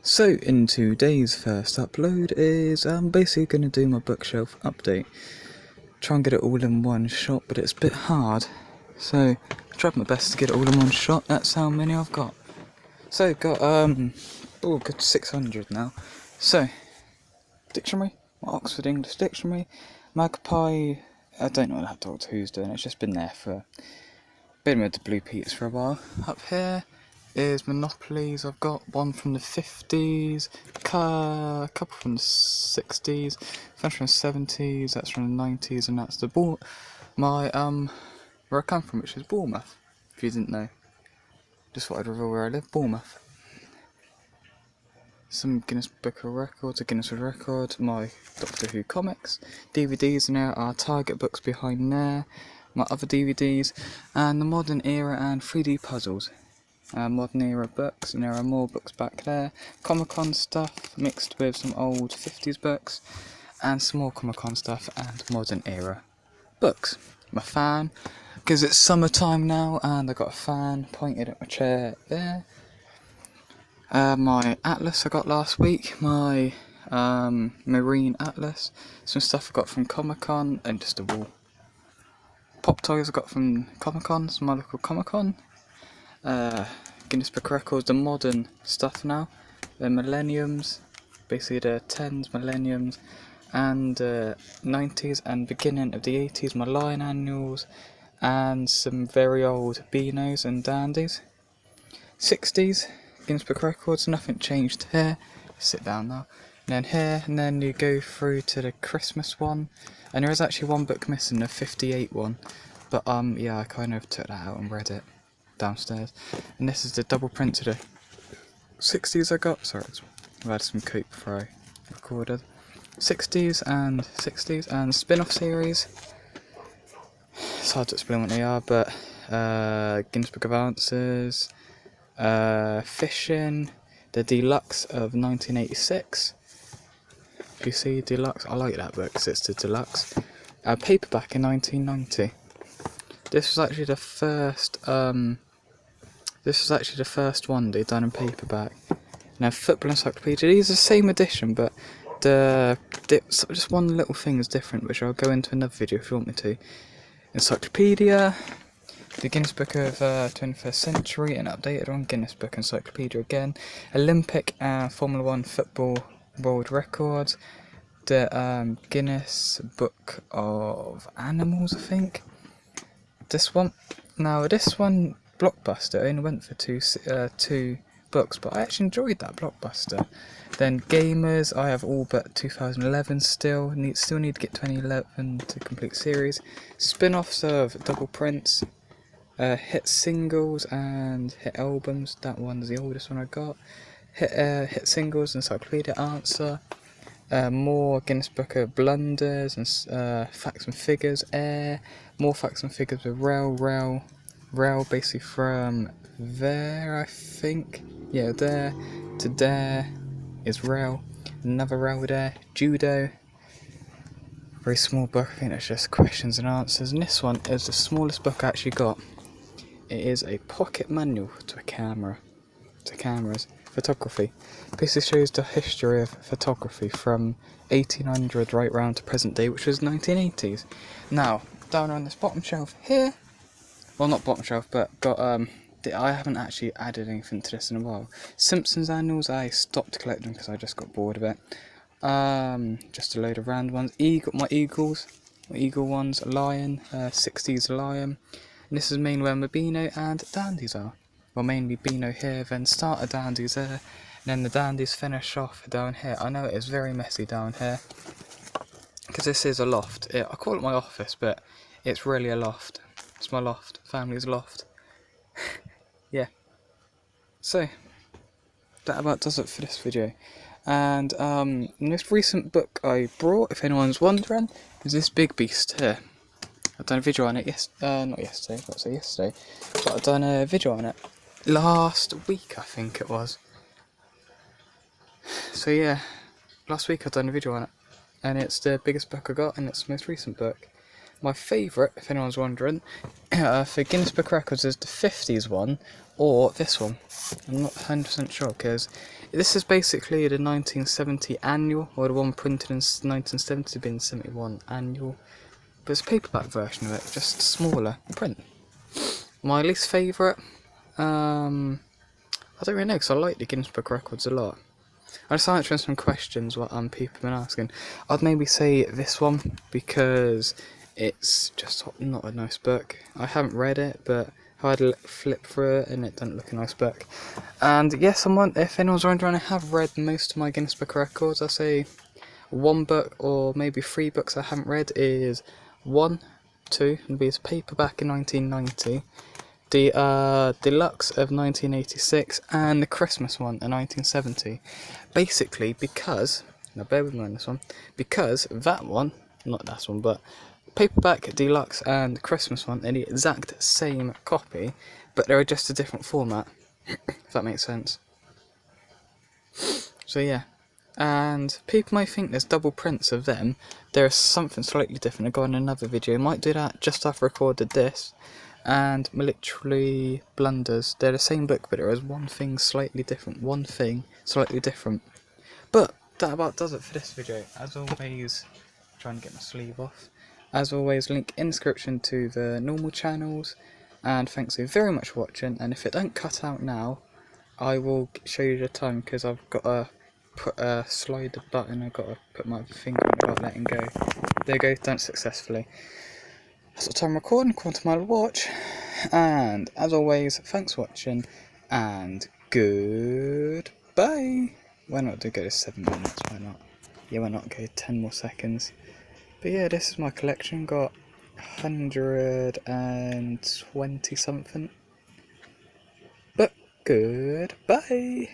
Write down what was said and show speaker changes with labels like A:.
A: So in today's first upload is I'm basically going to do my bookshelf update. Try and get it all in one shot, but it's a bit hard. So I tried my best to get it all in one shot. That's how many I've got. So got good 600 now. So dictionary, my Oxford English Dictionary, Magpie. I don't know what Doctor Who's doing. It's just been there for been with the Blue Peats for a while. Up here is Monopolies. I've got one from the 50s, a couple from the 60s, one from the 70s, that's from the 90s, and that's where I come from, which is Bournemouth, if you didn't know. Just thought I'd reveal where I live, Bournemouth. Some Guinness Book of Records, a Guinness World Record, my Doctor Who comics, DVDs in there are Target books behind there, my other DVDs, and the Modern Era and 3D puzzles. Modern Era books, and there are more books back there. Comic-Con stuff mixed with some old 50s books, and some more Comic-Con stuff and Modern Era books. I'm a fan, because it's summertime now, and I got a fan pointed at my chair there. My atlas I got last week, my marine atlas, some stuff I got from Comic-Con, and just a wall. Pop toys I got from Comic-Con, some my local Comic-Con. Guinness Book of Records, the modern stuff now, the millenniums, basically the 10s, millenniums, and 90s and beginning of the 80s, my Lion annuals, and some very old Beanos and Dandies. 60s, Guinness Book of Records, nothing changed here. Sit down now. And then here, and then you go through to the Christmas one, and there is actually one book missing, the 58 one, but yeah, I kind of took that out and read it downstairs. And this is the double print to the 60s I got. Sorry, I've had some coke before I recorded. 60s and spin-off series. It's hard to explain what they are, but Guinness Book of Answers, Fishing, the Deluxe of 1986. You see Deluxe? I like that book because it's the Deluxe. Paperback in 1990. This was actually the first one they'd done in paperback. Now, Football Encyclopedia, these are the same edition, but just one little thing is different, which I'll go into another video if you want me to. Encyclopedia, the Guinness Book of 21st Century, and updated on Guinness Book Encyclopedia again. Olympic and Formula 1 Football World Records, the Guinness Book of Animals, I think. This one, Blockbuster, only went for two books, but I actually enjoyed that Blockbuster. Then Gamers, I have all but 2011 still need to get 2011 to complete series. Spin-offs of double prints, hit singles and hit albums. That one's the oldest one I got. Hit singles, Encyclopedia Answer. More Guinness Book of Blunders and Facts and Figures, Air, more Facts and Figures with Rail, basically from there, I think. Yeah, there to there is Rail, another Rail there, Judo, very small book, I think it's just questions and answers, and this one is the smallest book I actually got. It is a pocket manual to cameras. Photography. Basically shows the history of photography from 1800 right round to present day, which was 1980s. Now, down on this bottom shelf here, well, not bottom shelf, but got I haven't actually added anything to this in a while. Simpsons annuals, I stopped collecting because I just got bored of it. Just a load of random ones. My eagle ones, Lion, 60s Lion. And this is mainly where my Beano and Dandies are. Well, mainly Beano here, then start a Dandies there, and then the Dandies finish off down here. I know it is very messy down here, because this is a loft. I call it my office, but it's really a loft. It's my loft, family's loft. Yeah. So, that about does it for this video. And the most recent book I brought, if anyone's wondering, is this big beast here. I've done a video on it not yesterday, but I've done a video on it last week, I think it was. So yeah, last week I've done a video on it, and it's the biggest book I got, and it's the most recent book. My favourite, if anyone's wondering, for Guinness Book Records is the 50s one, or this one. I'm not 100% sure, because this is basically the 1970 annual, or the one printed in 1970 being 71 annual. But it's a paperback version of it, just smaller print. My least favourite, I don't really know, because I like the Guinness Book Records a lot. I just answering some questions what people have been asking. I'd maybe say this one, because it's just not a nice book. I haven't read it, but I had a flip through it and it doesn't look a nice book. And yes, if anyone's wondering, I have read most of my Guinness Book Records. I say one book or maybe 3 books I haven't read is 1, 2, and be his paperback in 1990, the deluxe of 1986, and the Christmas one in 1970. Basically, because, now bear with me on this one, because that one, not that one, but paperback, deluxe, and Christmas one are the exact same copy, but they're just a different format, if that makes sense. So yeah, and people might think there's double prints of them. There is something slightly different. I'll go on another video. I might do that just after I recorded this. And literally blunders. They're the same book, but there is one thing slightly different. But that about does it for this video. As always, trying to get my sleeve off. As always, link in description to the normal channels. And thanks so very much for watching. And if it don't cut out now, I will show you the time, because I've got to slide the button. I've got to put my finger on without letting go. There you go, done successfully. That's what time I'm recording, according to my watch. And as always, thanks for watching, and goodbye. Why not go to 7 minutes? Why not? Yeah, why not go 10 more seconds? But yeah, this is my collection. Got 120 something. But goodbye.